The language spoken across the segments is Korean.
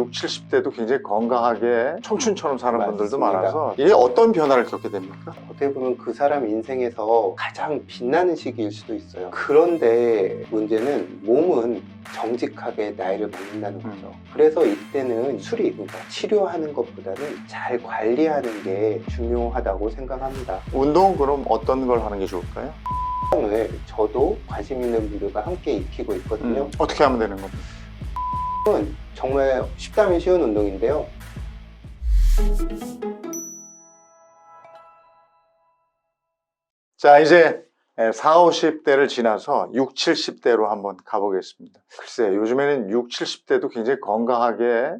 6, 70대도 굉장히 건강하게 청춘처럼 사는 분들도 맞습니다. 많아서 이게 어떤 변화를 겪게 됩니까? 어떻게 보면 그 사람 인생에서 가장 빛나는 시기일 수도 있어요. 그런데 문제는 몸은 정직하게 나이를 먹는다는 거죠. 그래서 이때는 수리, 그러니까 치료하는 것보다는 잘 관리하는 게 중요하다고 생각합니다. 운동은 그럼 어떤 걸 하는 게 좋을까요? 을 저도 관심 있는 분들과 함께 익히고 있거든요. 어떻게 하면 되는 겁니까? 정말 쉽다면 쉬운 운동인데요. 자, 이제 40, 50대를 지나서 60, 70대로 한번 가보겠습니다. 글쎄, 요즘에는 60, 70대도 굉장히 건강하게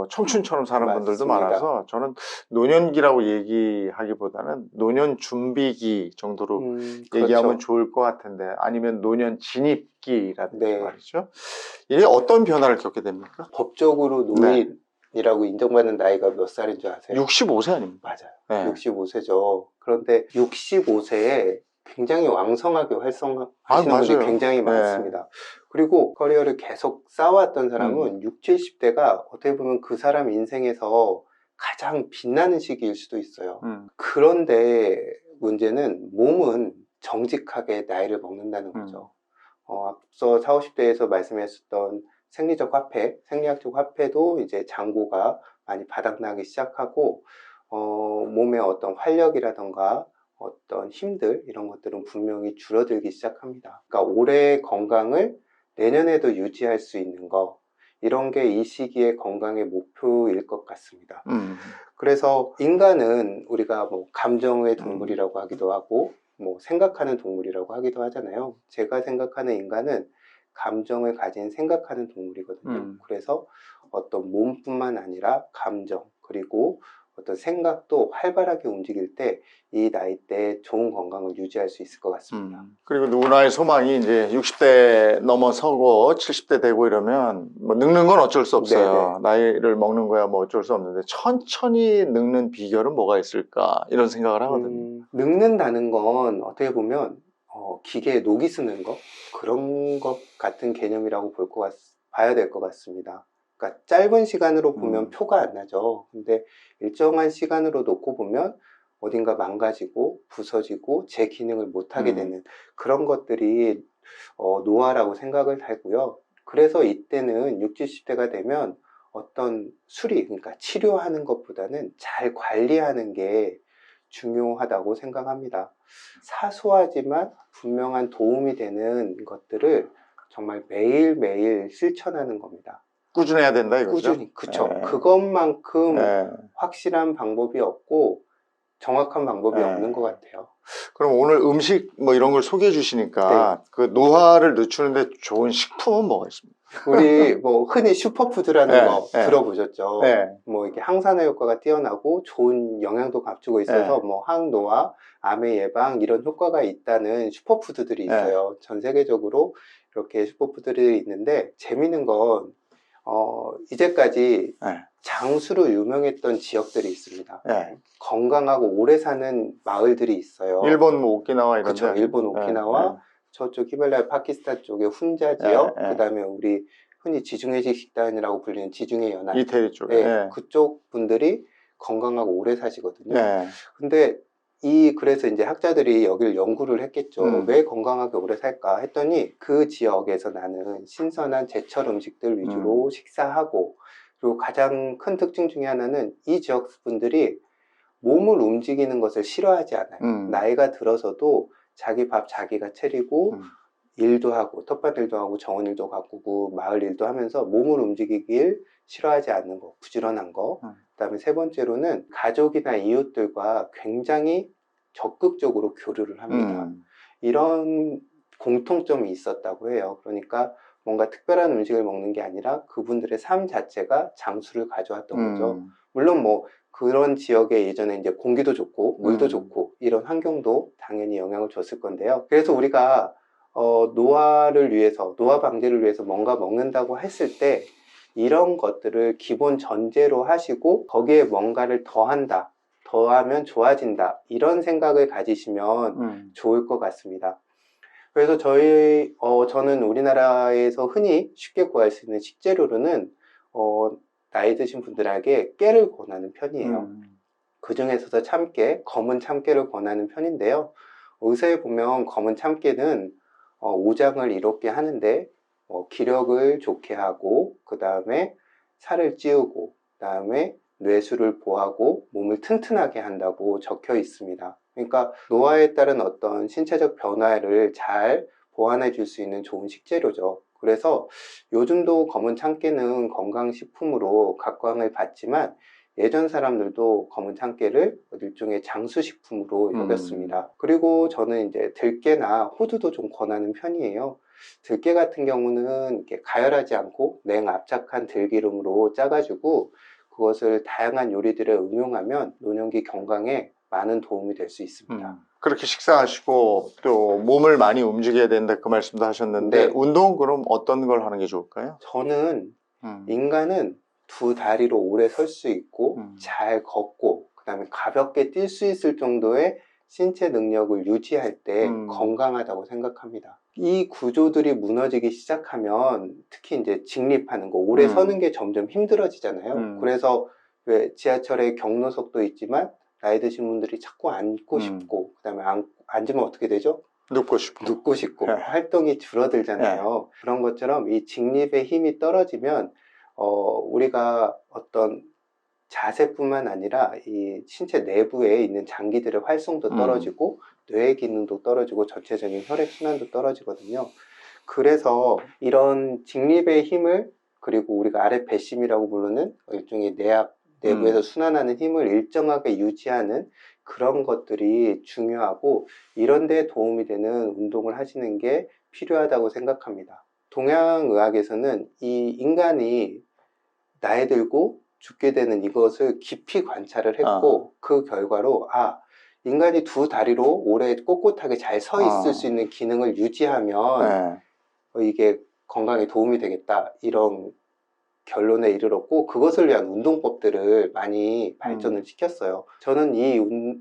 청춘처럼 사는 분들도 맞습니다. 많아서 저는 노년기라고 얘기하기보다는 노년 준비기 정도로 얘기하면 그렇죠. 좋을 것 같은데, 아니면 노년 진입기라든지 네. 말이죠. 이게 어떤 변화를 겪게 됩니까? 법적으로 노인이라고 인정받는 나이가 몇 살인 줄 아세요? 65세 아닙니까? 맞아요. 네. 65세죠. 그런데 65세에 굉장히 왕성하게 활성하시는 분들이 맞아요. 굉장히 많습니다. 그리고 커리어를 계속 쌓아왔던 사람은 60, 70대가 어떻게 보면 그 사람 인생에서 가장 빛나는 시기일 수도 있어요. 그런데 문제는 몸은 정직하게 나이를 먹는다는 거죠. 앞서 40, 50대에서 말씀하셨던 생리적 화폐, 생리학적 화폐도 이제 잔고가 많이 바닥나기 시작하고 몸의 어떤 활력이라던가 어떤 힘들 이런 것들은 분명히 줄어들기 시작합니다. 그러니까 올해의 건강을 내년에도 유지할 수 있는 거, 이런 게 이 시기의 건강의 목표일 것 같습니다. 그래서 인간은 우리가 뭐 감정의 동물이라고 하기도 하고 뭐 생각하는 동물이라고 하기도 하잖아요. 제가 생각하는 인간은 감정을 가진 생각하는 동물이거든요. 그래서 어떤 몸뿐만 아니라 감정, 그리고 어떤 생각도 활발하게 움직일 때 이 나이 때 좋은 건강을 유지할 수 있을 것 같습니다. 그리고 누구나의 소망이 이제 60대 넘어서고 70대 되고 이러면 뭐 늙는 건 어쩔 수 없어요. 나이를 먹는 거야 뭐 어쩔 수 없는데 천천히 늙는 비결은 뭐가 있을까 이런 생각을 하거든요. 늙는다는 건 어떻게 보면 기계에 녹이 쓰는 거, 그런 것 같은 개념이라고 봐야 될 것 같습니다. 그러니까 짧은 시간으로 보면 표가 안 나죠. 근데 일정한 시간으로 놓고 보면 어딘가 망가지고 부서지고 제 기능을 못하게 되는 그런 것들이 노화라고 생각을 하고요. 그래서 이때는 60, 70대가 되면 어떤 수리, 그러니까 치료하는 것보다는 잘 관리하는 게 중요하다고 생각합니다. 사소하지만 분명한 도움이 되는 것들을 정말 매일매일 실천하는 겁니다. 꾸준해야 된다 이거죠? 꾸준히, 그쵸. 그것만큼 확실한 방법이 없고 정확한 방법이 없는 것 같아요. 그럼 오늘 음식 뭐 이런 걸 소개해 주시니까 그 노화를 늦추는데 좋은 식품은 뭐가 있습니까? 우리 뭐 흔히 슈퍼푸드라는 거 들어보셨죠? 뭐 이렇게 항산화 효과가 뛰어나고 좋은 영양도 갖추고 있어서 뭐 항노화, 암의 예방 이런 효과가 있다는 슈퍼푸드들이 있어요. 전 세계적으로 이렇게 슈퍼푸드들이 있는데 재미있는 건 이제까지 장수로 유명했던 지역들이 있습니다. 건강하고 오래 사는 마을들이 있어요. 일본 뭐 오키나와 이런 그쵸, 데. 일본 오키나와 저쪽 히말라야 파키스탄 쪽의 훈자 지역, 그 다음에 우리 흔히 지중해식 식단이라고 불리는 지중해 연안, 이태리 쪽에 그쪽 분들이 건강하고 오래 사시거든요. 근데 그래서 이제 학자들이 여기를 연구를 했겠죠. 왜 건강하게 오래 살까 했더니 그 지역에서 나는 신선한 제철 음식들 위주로 식사하고, 그리고 가장 큰 특징 중에 하나는 이 지역 분들이 몸을 움직이는 것을 싫어하지 않아요. 나이가 들어서도 자기 밥 자기가 차리고 일도 하고 텃밭일도 하고 정원일도 가꾸고 마을 일도 하면서 몸을 움직이길 싫어하지 않는 거, 부지런한 거. 그다음에 세 번째로는 가족이나 이웃들과 굉장히 적극적으로 교류를 합니다. 이런 공통점이 있었다고 해요. 그러니까 뭔가 특별한 음식을 먹는 게 아니라 그분들의 삶 자체가 장수를 가져왔던 거죠. 물론 뭐 그런 지역에 예전에 이제 공기도 좋고 물도 좋고 이런 환경도 당연히 영향을 줬을 건데요. 그래서 우리가 노화를 위해서, 노화 방지를 위해서 뭔가 먹는다고 했을 때 이런 것들을 기본 전제로 하시고 거기에 뭔가를 더한다, 더하면 좋아진다, 이런 생각을 가지시면 좋을 것 같습니다. 그래서 저는 우리나라에서 흔히 쉽게 구할 수 있는 식재료로는 나이 드신 분들에게 깨를 권하는 편이에요. 그 중에서도 참깨, 검은 참깨를 권하는 편인데요. 의사에 보면 검은 참깨는 오장을 이롭게 하는데 기력을 좋게 하고, 그 다음에 살을 찌우고, 그 다음에 뇌수를 보하고 몸을 튼튼하게 한다고 적혀 있습니다. 그러니까 노화에 따른 어떤 신체적 변화를 잘 보완해 줄 수 있는 좋은 식재료죠. 그래서 요즘도 검은 참깨는 건강식품으로 각광을 받지만, 예전 사람들도 검은 참깨를 일종의 장수식품으로 여겼습니다. 그리고 저는 이제 들깨나 호두도 좀 권하는 편이에요. 들깨 같은 경우는 이렇게 가열하지 않고 냉압착한 들기름으로 짜가지고 그것을 다양한 요리들에 응용하면 노년기 건강에 많은 도움이 될 수 있습니다. 그렇게 식사하시고 또 몸을 많이 움직여야 된다 그 말씀도 하셨는데, 네. 운동은 그럼 어떤 걸 하는 게 좋을까요? 저는 인간은 두 다리로 오래 설 수 있고 잘 걷고 그 다음에 가볍게 뛸 수 있을 정도의 신체 능력을 유지할 때 건강하다고 생각합니다. 이 구조들이 무너지기 시작하면 특히 이제 직립하는 거, 오래 서는 게 점점 힘들어지잖아요. 그래서 왜 지하철에 경로석도 있지만 나이 드신 분들이 자꾸 앉고 싶고, 그 다음에 앉으면 어떻게 되죠? 눕고 싶고 네. 활동이 줄어들잖아요. 그런 것처럼 이 직립의 힘이 떨어지면 우리가 어떤 자세뿐만 아니라 이 신체 내부에 있는 장기들의 활성도 떨어지고 뇌의 기능도 떨어지고 전체적인 혈액순환도 떨어지거든요. 그래서 이런 직립의 힘을, 그리고 우리가 아랫 배심이라고 부르는 일종의 내압, 내부에서 순환하는 힘을 일정하게 유지하는 그런 것들이 중요하고, 이런 데 도움이 되는 운동을 하시는 게 필요하다고 생각합니다. 동양의학에서는 이 인간이 나이 들고 죽게 되는 이것을 깊이 관찰을 했고, 그 결과로 인간이 두 다리로 오래 꼿꼿하게 잘 서 있을 수 있는 기능을 유지하면 이게 건강에 도움이 되겠다, 이런 결론에 이르렀고, 그것을 위한 운동법들을 많이 발전을 시켰어요. 저는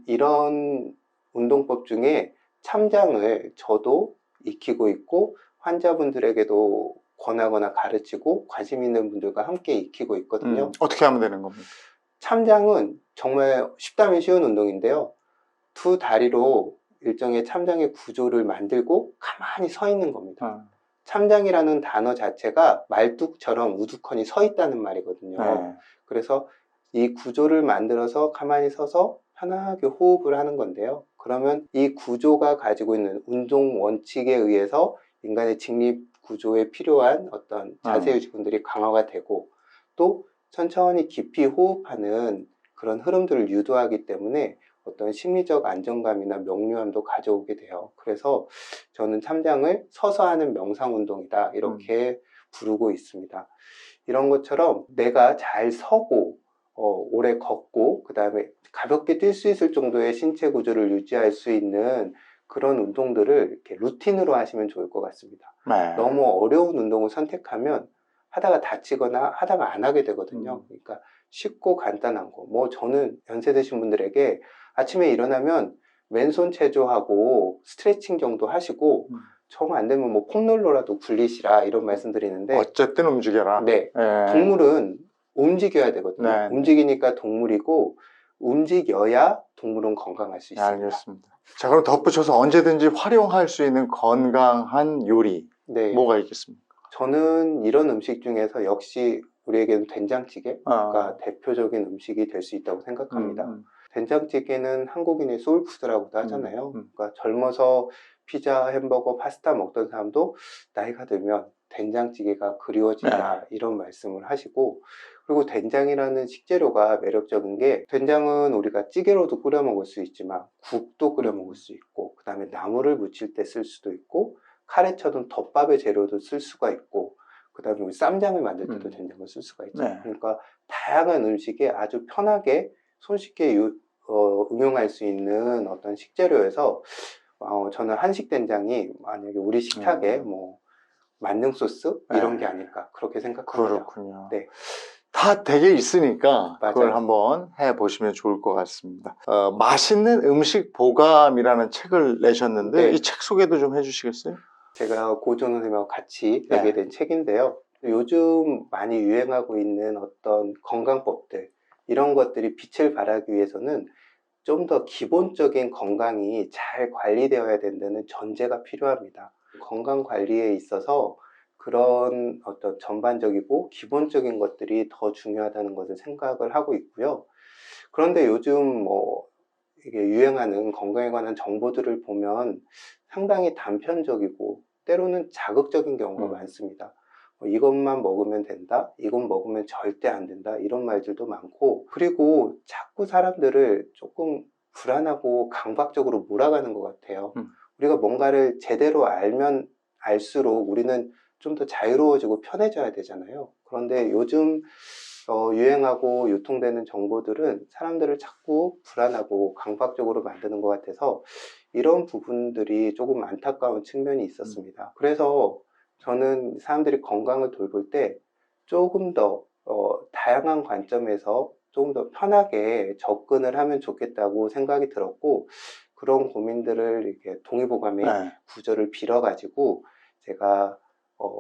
이런 운동법 중에 참장을 저도 익히고 있고, 환자분들에게도 권하거나 가르치고 관심 있는 분들과 함께 익히고 있거든요. 어떻게 하면 되는 겁니까? 참장은 정말 쉽다면 쉬운 운동인데요. 두 다리로 일정의 참장의 구조를 만들고 가만히 서 있는 겁니다. 참장이라는 단어 자체가 말뚝처럼 우두커니 서 있다는 말이거든요. 그래서 이 구조를 만들어서 가만히 서서 편하게 호흡을 하는 건데요. 그러면 이 구조가 가지고 있는 운동 원칙에 의해서 인간의 직립 구조에 필요한 어떤 자세 유지근들이 강화가 되고, 또 천천히 깊이 호흡하는 그런 흐름들을 유도하기 때문에 어떤 심리적 안정감이나 명료함도 가져오게 돼요. 그래서 저는 참장을 서서 하는 명상 운동이다, 이렇게 부르고 있습니다. 이런 것처럼 내가 잘 서고 오래 걷고 그 다음에 가볍게 뛸 수 있을 정도의 신체 구조를 유지할 수 있는 그런 운동들을 이렇게 루틴으로 하시면 좋을 것 같습니다. 너무 어려운 운동을 선택하면 하다가 다치거나 하다가 안 하게 되거든요. 그러니까 쉽고 간단한 거. 저는 연세 드신 분들에게 아침에 일어나면 왼손 체조하고 스트레칭 정도 하시고, 정 안 되면 폼롤러라도 굴리시라, 이런 말씀 드리는데, 어쨌든 움직여라. 네. 동물은 움직여야 되거든요. 네. 움직이니까 동물이고, 움직여야 동물은 건강할 수 있습니다. 알겠습니다. 자, 그럼 덧붙여서 언제든지 활용할 수 있는 건강한 요리, 뭐가 있겠습니까? 저는 이런 음식 중에서 역시 우리에게는 된장찌개가 대표적인 음식이 될 수 있다고 생각합니다. 된장찌개는 한국인의 소울푸드라고도 하잖아요. 그러니까 젊어서 피자, 햄버거, 파스타 먹던 사람도 나이가 들면 된장찌개가 그리워진다, 이런 말씀을 하시고, 그리고 된장이라는 식재료가 매력적인 게, 된장은 우리가 찌개로도 끓여 먹을 수 있지만 국도 끓여 먹을 수 있고, 그 다음에 나물을 무칠 때 쓸 수도 있고, 카레처럼 덮밥의 재료도 쓸 수가 있고, 그 다음에 우리 쌈장을 만들 때도 된장을 쓸 수가 있죠. 그러니까 다양한 음식에 아주 편하게 손쉽게 응용할 수 있는 어떤 식재료여서 저는 한식 된장이 만약에 우리 식탁에 만능 소스 이런 게 아닐까, 그렇게 생각합니다. 그렇군요. 네. 다 되게 있으니까 맞아요. 그걸 한번 해보시면 좋을 것 같습니다. 맛있는 음식 보감이라는 책을 내셨는데 이 책 소개도 좀 해주시겠어요? 제가 고전 선생님하고 같이 내게 된 책인데요. 요즘 많이 유행하고 있는 어떤 건강법들, 이런 것들이 빛을 발하기 위해서는 좀 더 기본적인 건강이 잘 관리되어야 된다는 전제가 필요합니다. 건강 관리에 있어서 그런 어떤 전반적이고 기본적인 것들이 더 중요하다는 것을 생각을 하고 있고요. 그런데 요즘 이게 유행하는 건강에 관한 정보들을 보면 상당히 단편적이고 때로는 자극적인 경우가 많습니다. 이것만 먹으면 된다, 이건 먹으면 절대 안 된다, 이런 말들도 많고, 그리고 자꾸 사람들을 조금 불안하고 강박적으로 몰아가는 것 같아요. 우리가 뭔가를 제대로 알면 알수록 우리는 좀 더 자유로워지고 편해져야 되잖아요. 그런데 요즘 유행하고 유통되는 정보들은 사람들을 자꾸 불안하고 강박적으로 만드는 것 같아서 이런 부분들이 조금 안타까운 측면이 있었습니다. 그래서 저는 사람들이 건강을 돌볼 때 조금 더 다양한 관점에서 조금 더 편하게 접근을 하면 좋겠다고 생각이 들었고, 그런 고민들을 이렇게 동의보감의 네. 구조를 빌어가지고 제가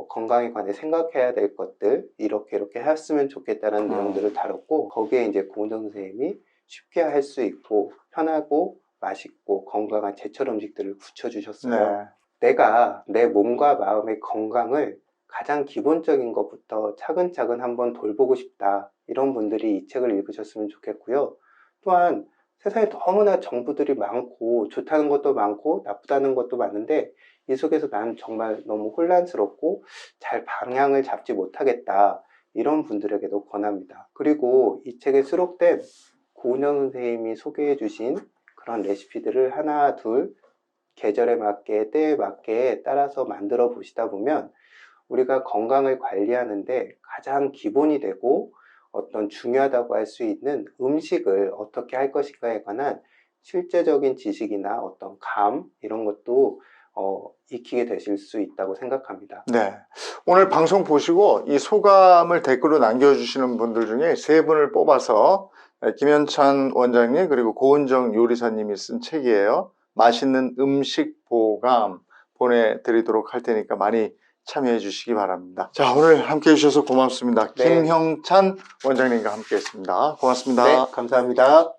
건강에 관해 생각해야 될 것들, 이렇게 했으면 좋겠다는 내용들을 다뤘고, 거기에 이제 고은정 선생님이 쉽게 할 수 있고 편하고 맛있고 건강한 제철 음식들을 붙여주셨어요. 네. 내가 내 몸과 마음의 건강을 가장 기본적인 것부터 차근차근 한번 돌보고 싶다, 이런 분들이 이 책을 읽으셨으면 좋겠고요. 또한 세상에 너무나 정보들이 많고 좋다는 것도 많고 나쁘다는 것도 많은데 이 속에서 난 정말 너무 혼란스럽고 잘 방향을 잡지 못하겠다, 이런 분들에게도 권합니다. 그리고 이 책에 수록된 고은영 선생님이 소개해 주신 그런 레시피들을 하나 둘 계절에 맞게 때에 맞게 따라서 만들어 보시다 보면 우리가 건강을 관리하는데 가장 기본이 되고 어떤 중요하다고 할 수 있는 음식을 어떻게 할 것인가에 관한 실제적인 지식이나 어떤 감, 이런 것도 익히게 되실 수 있다고 생각합니다. 네. 오늘 방송 보시고 이 소감을 댓글로 남겨주시는 분들 중에 3분을 뽑아서 김현찬 원장님 그리고 고은정 요리사님이 쓴 책이에요. 맛있는 음식 보감 보내드리도록 할 테니까 많이 참여해 주시기 바랍니다. 자, 오늘 함께 해주셔서 고맙습니다. 네. 김형찬 원장님과 함께 했습니다. 고맙습니다. 네, 감사합니다.